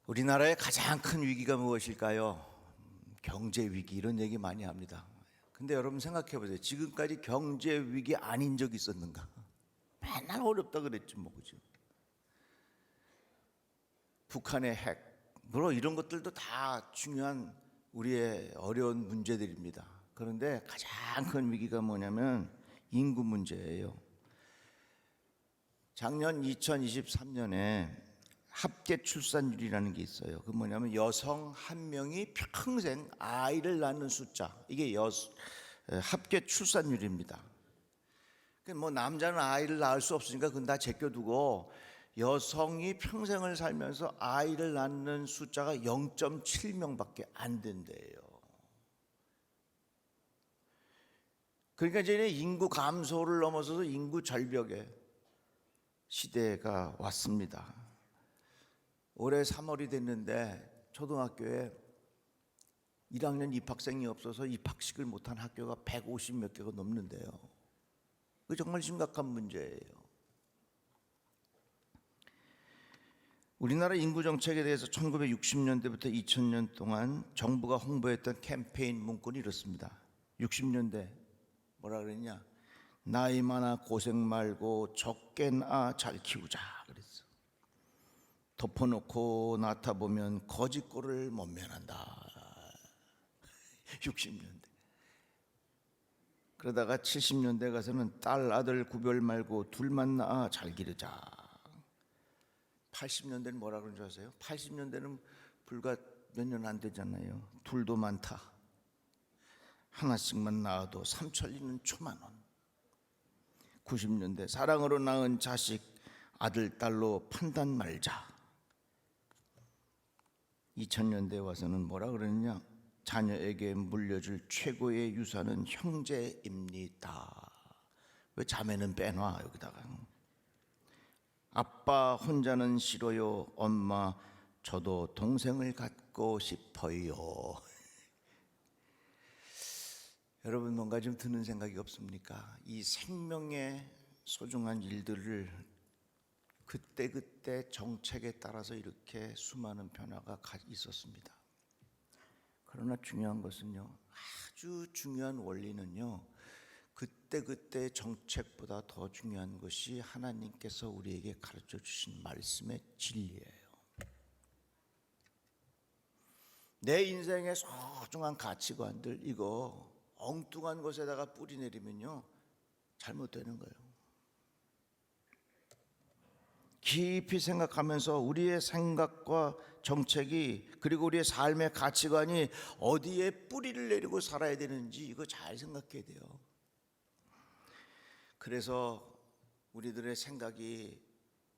우리나라의 가장 큰 위기가 무엇일까요? 경제 위기, 이런 얘기 많이 합니다. 근데 여러분 생각해 보세요. 지금까지 경제 위기 아닌 적 있었는가? 맨날 어렵다 그랬지 뭐, 그죠? 북한의 핵, 물론 이런 것들도 다 중요한 우리의 어려운 문제들입니다. 그런데 가장 큰 위기가 뭐냐면 인구 문제예요. 작년 2023년에 합계 출산율이라는 게 있어요. 그 뭐냐면 여성 한 명이 평생 아이를 낳는 숫자, 이게 합계 출산율입니다. 뭐 남자는 아이를 낳을 수 없으니까 그건 다 제껴두고 여성이 평생을 살면서 아이를 낳는 숫자가 0.7명밖에 안 된대요. 그러니까 이제 인구 감소를 넘어서서 인구 절벽의 시대가 왔습니다. 올해 3월이 됐는데 초등학교에 1학년 입학생이 없어서 입학식을 못한 학교가 150 몇 개가 넘는데요. 그 정말 심각한 문제예요. 우리나라 인구 정책에 대해서 1960년대부터 2000년 동안 정부가 홍보했던 캠페인 문구는 이렇습니다. 60년대 뭐라 그랬냐? 나이 많아 고생 말고 적게 낳아 잘 키우자 그랬어. 덮어놓고 낳다 보면 거짓골을 못 면한다. 60년대. 그러다가 70년대 가서는 딸 아들 구별 말고 둘만 낳아 잘 기르자. 80년대는 뭐라 그런 줄 아세요? 80년대는 불과 몇 년 안 되잖아요. 둘도 많다. 하나씩만 낳아도 삼천리는 초만원. 90년대 사랑으로 낳은 자식 아들 딸로 판단 말자. 2000년대 와서는 뭐라 그러느냐? 자녀에게 물려줄 최고의 유산은 형제입니다. 왜 자매는 빼놔 여기다가. 아빠 혼자는 싫어요. 엄마 저도 동생을 갖고 싶어요. 여러분 뭔가 좀 드는 생각이 없습니까? 이 생명의 소중한 일들을 그때 정책에 따라서 이렇게 수많은 변화가 있었습니다. 그러나 중요한 것은요, 아주 중요한 원리는요, 그때 정책보다 더 중요한 것이 하나님께서 우리에게 가르쳐 주신 말씀의 진리예요. 내 인생의 소중한 가치관들, 이거 엉뚱한 것에다가 뿌리 내리면요 잘못되는 거예요. 깊이 생각하면서 우리의 생각과 정책이, 그리고 우리의 삶의 가치관이 어디에 뿌리를 내리고 살아야 되는지 이거 잘 생각해야 돼요. 그래서 우리들의 생각이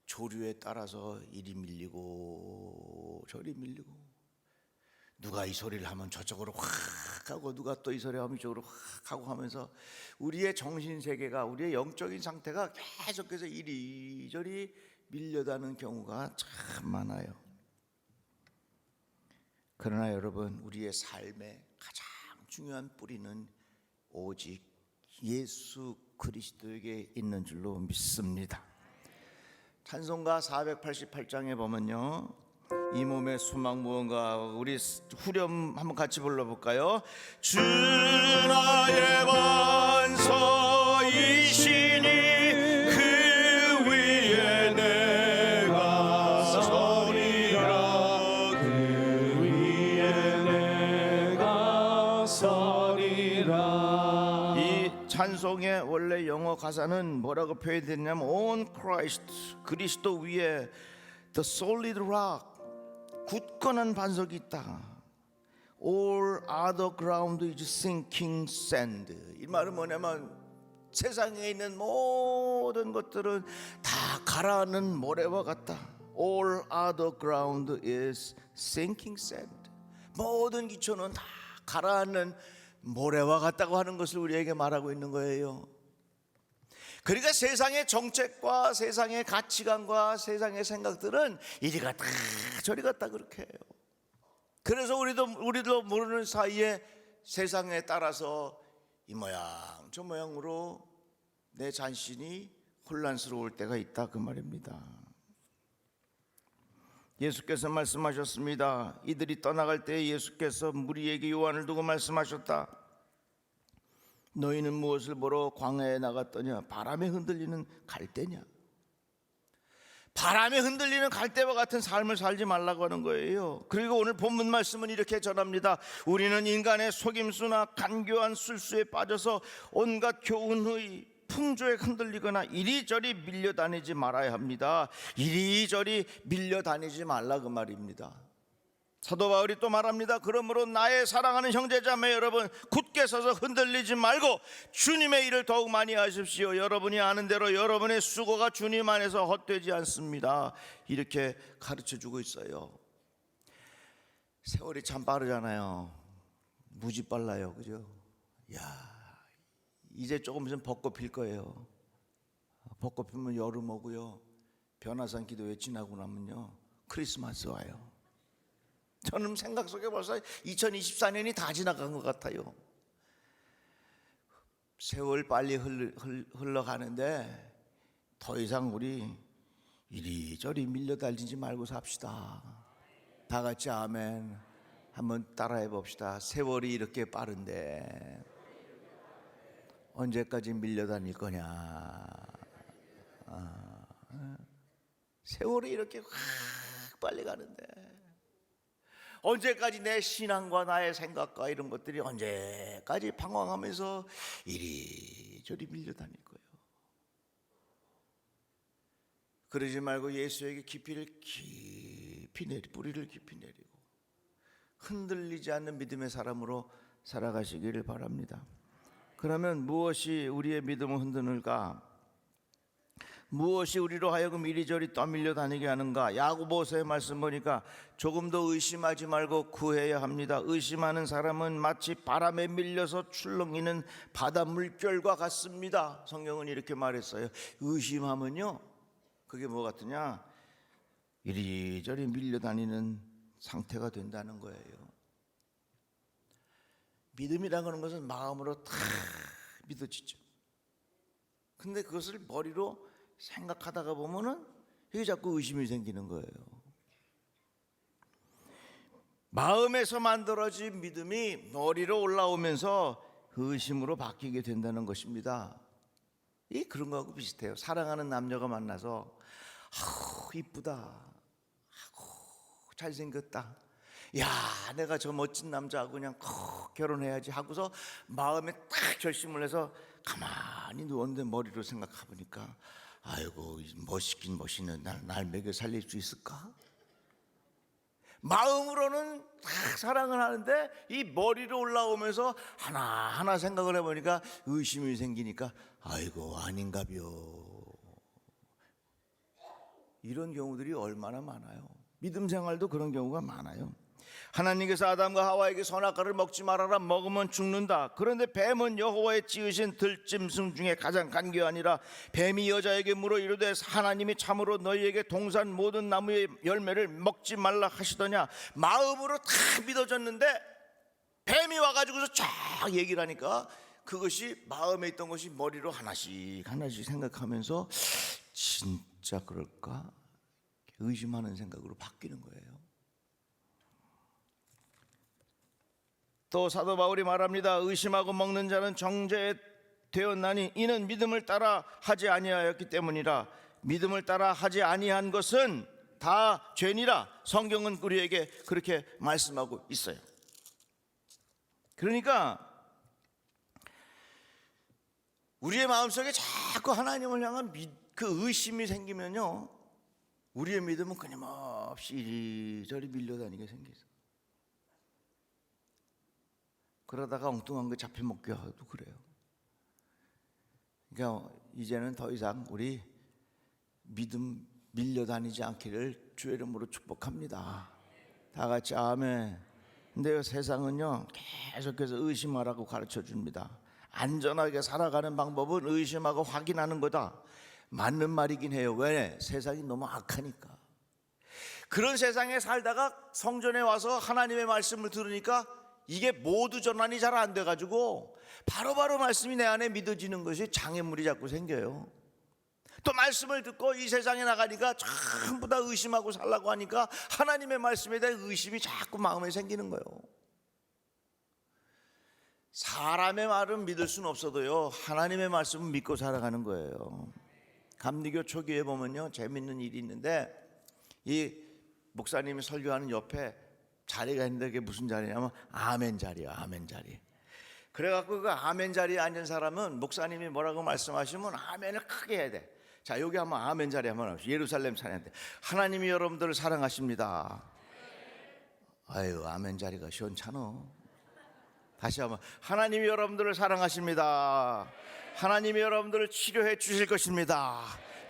조류에 따라서 이리 밀리고 저리 밀리고, 누가 이 소리를 하면 저쪽으로 확 하고 누가 또 이 소리 하면 이쪽으로 확 하고 하면서 우리의 정신세계가, 우리의 영적인 상태가 계속해서 이리저리 밀려다는 경우가 참 많아요. 그러나 여러분, 우리의 삶의 가장 중요한 뿌리는 오직 예수 그리스도에게 있는 줄로 믿습니다. 찬송가 488장에 보면요, 이 몸의 소망 무언가, 우리 후렴 한번 같이 불러볼까요? 주 나의 반석이시니 그 위에 내가 서리라. 그 위에 내가 서리라. 이 찬송의 원래 영어 가사는 뭐라고 표현됐냐면 On Christ, 그리스도 위에 The solid rock, 굳건한 반석이 있다. All other ground is sinking sand. 이 말은 뭐냐면 세상에 있는 모든 것들은 다 가라앉는 모래와 같다. All other ground is sinking sand. 모든 기초는 다 가라앉는 모래와 같다고 하는 것을 우리에게 말하고 있는 거예요. 그러니까 세상의 정책과 세상의 가치관과 세상의 생각들은 이리 갔다 저리 갔다 그렇게 해요. 그래서 우리도 모르는 사이에 세상에 따라서 이 모양 저 모양으로 내 자신이 혼란스러울 때가 있다 그 말입니다. 예수께서 말씀하셨습니다. 이들이 떠나갈 때 예수께서 무리에게 요한을 두고 말씀하셨다. 너희는 무엇을 보러 광야에 나갔더냐? 바람에 흔들리는 갈대냐? 바람에 흔들리는 갈대와 같은 삶을 살지 말라고 하는 거예요. 그리고 오늘 본문 말씀은 이렇게 전합니다. 우리는 인간의 속임수나 간교한 술수에 빠져서 온갖 교훈의 풍조에 흔들리거나 이리저리 밀려다니지 말아야 합니다. 이리저리 밀려다니지 말라 그 말입니다. 사도 바울이 또 말합니다. 그러므로 나의 사랑하는 형제자매 여러분, 굳게 서서 흔들리지 말고 주님의 일을 더욱 많이 하십시오. 여러분이 아는 대로 여러분의 수고가 주님 안에서 헛되지 않습니다. 이렇게 가르쳐주고 있어요. 세월이 참 빠르잖아요. 무지 빨라요, 그죠? 이제 조금 있으면 벚꽃 필 거예요. 벚꽃 피면 여름 오고요, 변화산 기도회 지나고 나면요 크리스마스 와요. 저는 생각 속에 벌써 2024년이 다 지나간 것 같아요. 세월 빨리 흘러가는데 더 이상 우리 이리저리 밀려달리지 말고 삽시다. 다 같이 아멘 한번 따라해 봅시다. 세월이 이렇게 빠른데 언제까지 밀려다닐 거냐? 세월이 이렇게 확 빨리 가는데 언제까지 내 신앙과 나의 생각과 이런 것들이 언제까지 방황하면서 이리저리 밀려다닐 거예요. 그러지 말고 예수에게 뿌리를 깊이 내리고 흔들리지 않는 믿음의 사람으로 살아가시기를 바랍니다. 그러면 무엇이 우리의 믿음을 흔드는가? 무엇이 우리로 하여금 이리저리 떠밀려 다니게 하는가? 야고보서의 말씀 보니까 조금 더 의심하지 말고 구해야 합니다. 의심하는 사람은 마치 바람에 밀려서 출렁이는 바다 물결과 같습니다. 성경은 이렇게 말했어요. 의심하면요, 그게 뭐 같으냐? 이리저리 밀려다니는 상태가 된다는 거예요. 믿음이라는 것은 마음으로 다 믿어지죠. 근데 그것을 머리로 생각하다가 보면은 이게 자꾸 의심이 생기는 거예요. 마음에서 만들어진 믿음이 머리로 올라오면서 의심으로 바뀌게 된다는 것입니다. 이 그런 거하고 비슷해요. 사랑하는 남녀가 만나서 이쁘다, 잘생겼다, 야 내가 저 멋진 남자하고 그냥 결혼해야지 하고서 마음에 딱 결심을 해서 가만히 누웠는데 머리로 생각해 보니까 아이고 멋있긴 멋있는 날 먹여 살릴 수 있을까? 마음으로는 딱 사랑을 하는데 이 머리로 올라오면서 하나하나 생각을 해보니까 의심이 생기니까 아이고 아닌가벼. 이런 경우들이 얼마나 많아요. 믿음 생활도 그런 경우가 많아요. 하나님께서 아담과 하와에게 선악과를 먹지 말아라, 먹으면 죽는다. 그런데 뱀은 여호와의 지으신 들짐승 중에 가장 간교하니라. 뱀이 여자에게 물어 이르되 하나님이 참으로 너희에게 동산 모든 나무의 열매를 먹지 말라 하시더냐. 마음으로 다 믿어졌는데 뱀이 와가지고서 쫙 얘기를 하니까 그것이 마음에 있던 것이 머리로 하나씩 생각하면서 진짜 그럴까? 의심하는 생각으로 바뀌는 거예요. 또 사도 바울이 말합니다. 의심하고 먹는 자는 정죄되었나니 이는 믿음을 따라 하지 아니하였기 때문이라. 믿음을 따라 하지 아니한 것은 다 죄니라. 성경은 우리에게 그렇게 말씀하고 있어요. 그러니까 우리의 마음속에 자꾸 하나님을 향한 그 의심이 생기면요, 우리의 믿음은 끊임없이 이리저리 밀려다니게 생기죠. 그러다가 엉뚱한 거 잡혀먹기도 하고 그래요. 그러니까 이제는 더 이상 우리 믿음 밀려다니지 않기를 주의 이름으로 축복합니다. 다 같이 아멘. 근데 세상은요 계속해서 의심하라고 가르쳐 줍니다. 안전하게 살아가는 방법은 의심하고 확인하는 거다. 맞는 말이긴 해요. 왜? 세상이 너무 악하니까. 그런 세상에 살다가 성전에 와서 하나님의 말씀을 들으니까 이게 모두 전환이 잘 안 돼가지고 바로바로 말씀이 내 안에 믿어지는 것이 장애물이 자꾸 생겨요. 또 말씀을 듣고 이 세상에 나가니까 전부 다 의심하고 살라고 하니까 하나님의 말씀에 대한 의심이 자꾸 마음에 생기는 거예요. 사람의 말은 믿을 수는 없어도요, 하나님의 말씀은 믿고 살아가는 거예요. 감리교 초기에 보면요, 재밌는 일이 있는데, 이 목사님이 설교하는 옆에 자리가 있는데 그게 무슨 자리냐면 아멘 자리야, 아멘 자리. 그래갖고 그 아멘 자리에 앉은 사람은 목사님이 뭐라고 말씀하시면 아멘을 크게 해야 돼. 자, 여기 한번 아멘 자리 한번 합시다. 예루살렘 찬양대. 하나님이 여러분들을 사랑하십니다. 아유, 아멘 자리가 시원찮어. 다시 한번. 하나님이 여러분들을 사랑하십니다. 하나님이 여러분들을 치료해 주실 것입니다.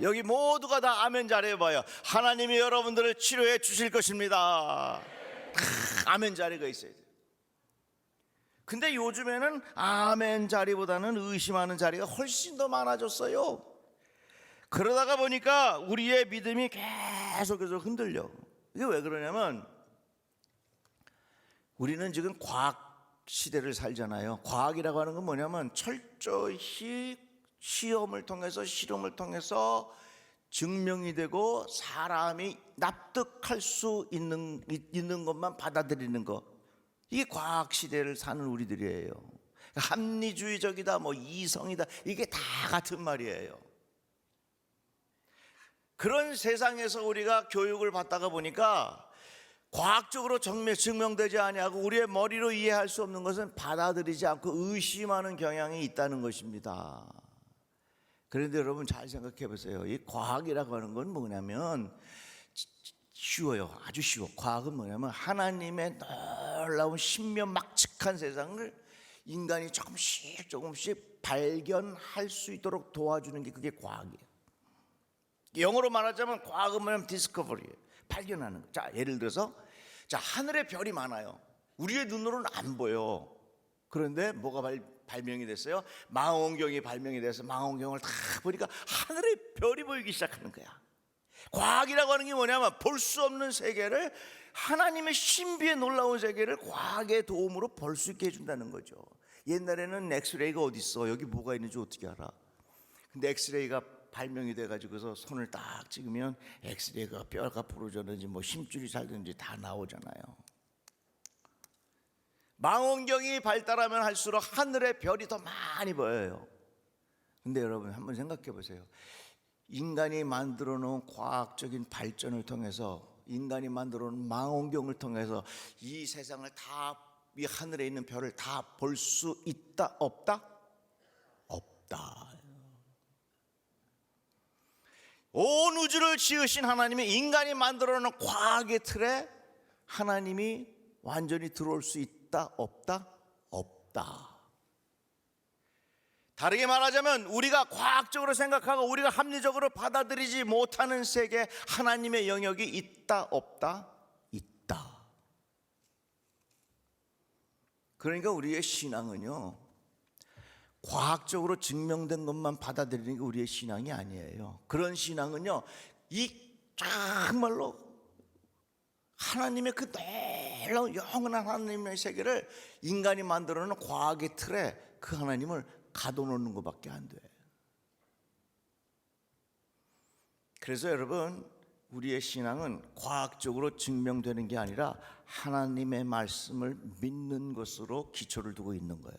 여기 모두가 다 아멘 자리 해봐요. 하나님이 여러분들을 치료해 주실 것입니다. 아멘 자리가 있어야 돼요. 근데 요즘에는 아멘 자리보다는 의심하는 자리가 훨씬 더 많아졌어요. 그러다가 보니까 우리의 믿음이 계속해서 흔들려. 이게 왜 그러냐면 우리는 지금 과학 시대를 살잖아요. 과학이라고 하는 건 뭐냐면 철저히 시험을 통해서 실험을 통해서 증명이 되고 사람이 납득할 수 있는 것만 받아들이는 것. 이게 과학 시대를 사는 우리들이에요. 합리주의적이다, 뭐 이성이다, 이게 다 같은 말이에요. 그런 세상에서 우리가 교육을 받다가 보니까 과학적으로 증명되지 아니하고 우리의 머리로 이해할 수 없는 것은 받아들이지 않고 의심하는 경향이 있다는 것입니다. 그런데 여러분 잘 생각해 보세요. 이 과학이라고 하는 건 뭐냐면 쉬워요. 아주 쉬워. 과학은 뭐냐면 하나님의 놀라운 신묘막측한 세상을 인간이 조금씩 발견할 수 있도록 도와주는 게 그게 과학이에요. 영어로 말하자면 과학은 뭐냐면 디스커버리예요. 발견하는 거. 자, 예를 들어서 자, 하늘에 별이 많아요. 우리의 눈으로는 안 보여. 그런데 뭐가 발명이 됐어요? 망원경이 발명이 돼서 망원경을 다 보니까 하늘에 별이 보이기 시작하는 거야. 과학이라고 하는 게 뭐냐면 볼 수 없는 세계를, 하나님의 신비의 놀라운 세계를 과학의 도움으로 볼 수 있게 해준다는 거죠. 옛날에는 엑스레이가 어디 있어, 여기 뭐가 있는지 어떻게 알아? 근데 엑스레이가 발명이 돼가지고서 손을 딱 찍으면 엑스레이가 뼈가 부러졌는지 뭐 심줄이 살든지 다 나오잖아요. 망원경이 발달하면 할수록 하늘의 별이 더 많이 보여요. 근데 여러분 한번 생각해 보세요. 인간이 만들어 놓은 과학적인 발전을 통해서, 인간이 만들어 놓은 망원경을 통해서 이 세상을 다, 이 하늘에 있는 별을 다 볼 수 있다 없다? 없다. 온 우주를 지으신 하나님이 인간이 만들어 놓은 과학의 틀에 하나님이 완전히 들어올 수 있다 없다? 없다. 다르게 말하자면 우리가 과학적으로 생각하고 우리가 합리적으로 받아들이지 못하는 세계, 하나님의 영역이 있다 없다? 있다. 그러니까 우리의 신앙은요, 과학적으로 증명된 것만 받아들이는 게 우리의 신앙이 아니에요. 그런 신앙은요, 이 정말로 하나님의 그 놀라운 영원한 하나님의 세계를 인간이 만들어 놓은 과학의 틀에 그 하나님을 가둬놓는 것밖에 안 돼. 그래서 여러분, 우리의 신앙은 과학적으로 증명되는 게 아니라 하나님의 말씀을 믿는 것으로 기초를 두고 있는 거예요.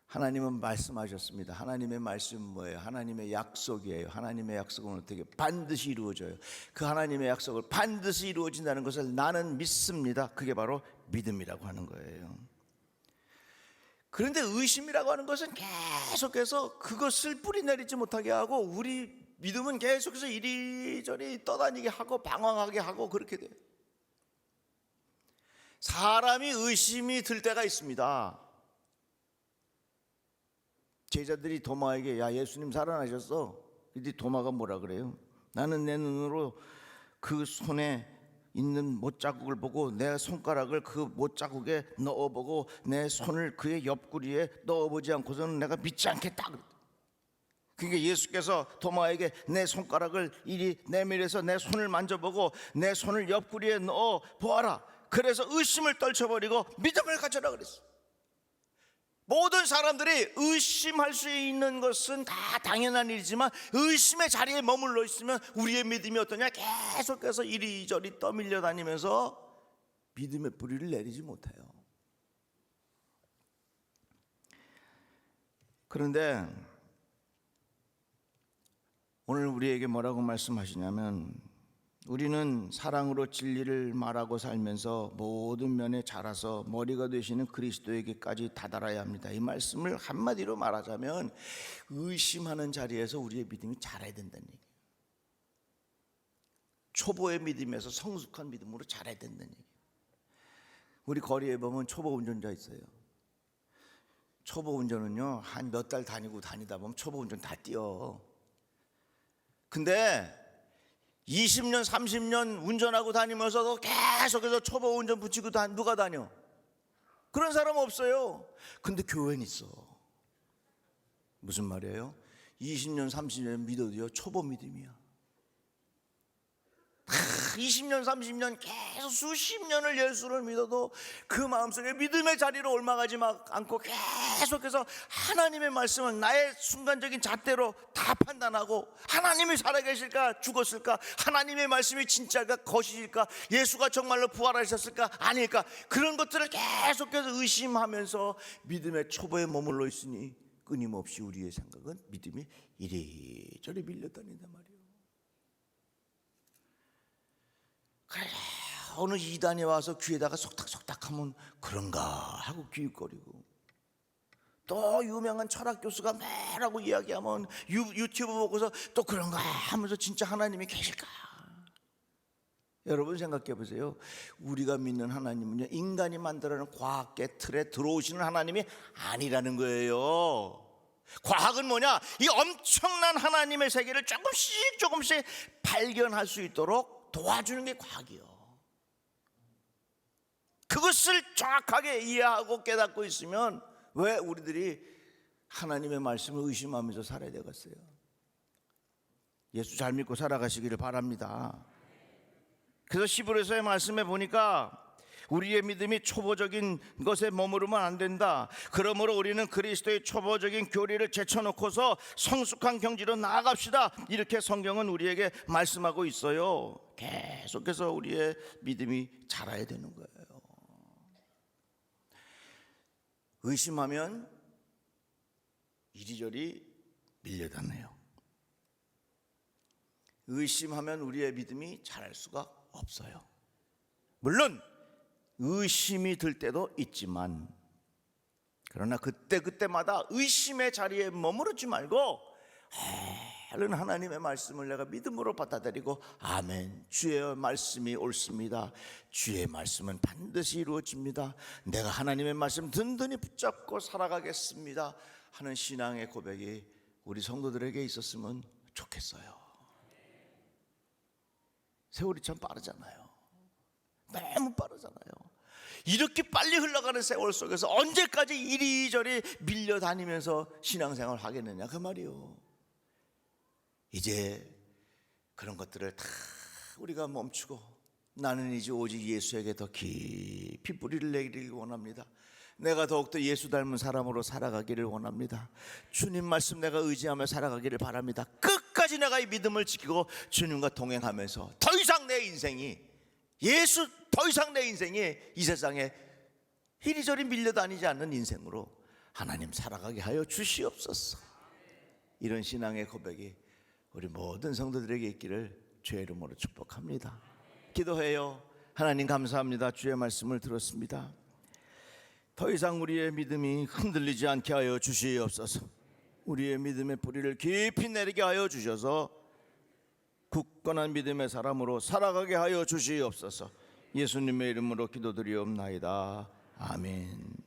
하나님은 말씀하셨습니다. 하나님의 말씀은 뭐예요? 하나님의 약속이에요. 하나님의 약속은 어떻게 반드시 이루어져요. 그 하나님의 약속을 반드시 이루어진다는 것을 나는 믿습니다. 그게 바로 믿음이라고 하는 거예요. 그런데 의심이라고 하는 것은 계속해서 그것을 뿌리내리지 못하게 하고, 우리 믿음은 계속해서 이리저리 떠다니게 하고 방황하게 하고 그렇게 돼요. 사람이 의심이 들 때가 있습니다. 제자들이 도마에게 야, 예수님 살아나셨어. 근데 도마가 뭐라 그래요? 나는 내 눈으로 그 손에 있는 못자국을 보고 내 손가락을 그 못자국에 넣어보고 내 손을 그의 옆구리에 넣어보지 않고서는 내가 믿지 않겠다. 그러니까 예수께서 도마에게 내 손가락을 이리 내밀어서 내 손을 만져보고 내 손을 옆구리에 넣어 보아라. 그래서 의심을 떨쳐버리고 믿음을 가져라 그랬어. 모든 사람들이 의심할 수 있는 것은 다 당연한 일이지만 의심의 자리에 머물러 있으면 우리의 믿음이 어떠냐? 계속해서 이리저리 떠밀려 다니면서 믿음의 뿌리를 내리지 못해요. 그런데 오늘 우리에게 뭐라고 말씀하시냐면, 우리는 사랑으로 진리를 말하고 살면서 모든 면에 자라서 머리가 되시는 그리스도에게까지 다다라야 합니다. 이 말씀을 한마디로 말하자면 의심하는 자리에서 우리의 믿음이 자라야 된다는 얘기예요. 초보의 믿음에서 성숙한 믿음으로 자라야 된다는 얘기예요. 우리 거리에 보면 초보 운전자 있어요. 초보 운전은요, 한 몇 달 다니다 보면 초보 운전 다 뛰어. 근데 20년 30년 운전하고 다니면서도 계속해서 초보 운전 붙이고 누가 다녀? 그런 사람 없어요. 근데 교회는 있어. 무슨 말이에요? 20년 30년 믿어도요, 초보 믿음이야. 20년 30년 계속 수십 년을 예수를 믿어도 그 마음속에 믿음의 자리로 올라가지 않고 계속해서 하나님의 말씀을 나의 순간적인 잣대로 다 판단하고, 하나님이 살아계실까 죽었을까, 하나님의 말씀이 진짜일까 거짓일까, 예수가 정말로 부활하셨을까 아닐까, 그런 것들을 계속해서 의심하면서 믿음의 초보에 머물러 있으니 끊임없이 우리의 생각은 믿음이 이리저리 밀려다닌단 말이에요. 그래, 어느 이단이 와서 귀에다가 속닥속닥하면 그런가 하고 귀웃거리고, 또 유명한 철학 교수가 뭐라고 이야기하면 유튜브 보고서 또 그런가 하면서 진짜 하나님이 계실까? 여러분 생각해 보세요. 우리가 믿는 하나님은요, 인간이 만들어낸 과학계 틀에 들어오시는 하나님이 아니라는 거예요. 과학은 뭐냐? 이 엄청난 하나님의 세계를 조금씩 발견할 수 있도록 도와주는 게 과학이요. 그것을 정확하게 이해하고 깨닫고 있으면 왜 우리들이 하나님의 말씀을 의심하면서 살아야 되겠어요? 예수 잘 믿고 살아가시기를 바랍니다. 그래서 히브리서의 말씀에 보니까 우리의 믿음이 초보적인 것에 머무르면 안 된다. 그러므로 우리는 그리스도의 초보적인 교리를 제쳐놓고서 성숙한 경지로 나아갑시다. 이렇게 성경은 우리에게 말씀하고 있어요. 계속해서 우리의 믿음이 자라야 되는 거예요. 의심하면 이리저리 밀려다녀요. 의심하면 우리의 믿음이 자랄 수가 없어요. 물론 의심이 들 때도 있지만, 그러나 그때마다 의심의 자리에 머무르지 말고 얼른 하나님의 말씀을 내가 믿음으로 받아들이고, 아멘, 주의 말씀이 옳습니다, 주의 말씀은 반드시 이루어집니다, 내가 하나님의 말씀 든든히 붙잡고 살아가겠습니다 하는 신앙의 고백이 우리 성도들에게 있었으면 좋겠어요. 세월이 참 빠르잖아요. 너무 빠르잖아요. 이렇게 빨리 흘러가는 세월 속에서 언제까지 이리저리 밀려다니면서 신앙생활을 하겠느냐 그 말이요. 이제 그런 것들을 다 우리가 멈추고 나는 이제 오직 예수에게 더 깊이 뿌리를 내리길 원합니다. 내가 더욱더 예수 닮은 사람으로 살아가기를 원합니다. 주님 말씀 내가 의지하며 살아가기를 바랍니다. 끝까지 내가 이 믿음을 지키고 주님과 동행하면서 더 이상 내 인생이 이 세상에 이리저리 밀려다니지 않는 인생으로 하나님 살아가게 하여 주시옵소서. 이런 신앙의 고백이 우리 모든 성도들에게 있기를 주의 이름으로 축복합니다. 기도해요. 하나님 감사합니다. 주의 말씀을 들었습니다. 더 이상 우리의 믿음이 흔들리지 않게 하여 주시옵소서. 우리의 믿음의 뿌리를 깊이 내리게 하여 주셔서 굳건한 믿음의 사람으로 살아가게 하여 주시옵소서. 예수님의 이름으로 기도드리옵나이다. 아멘.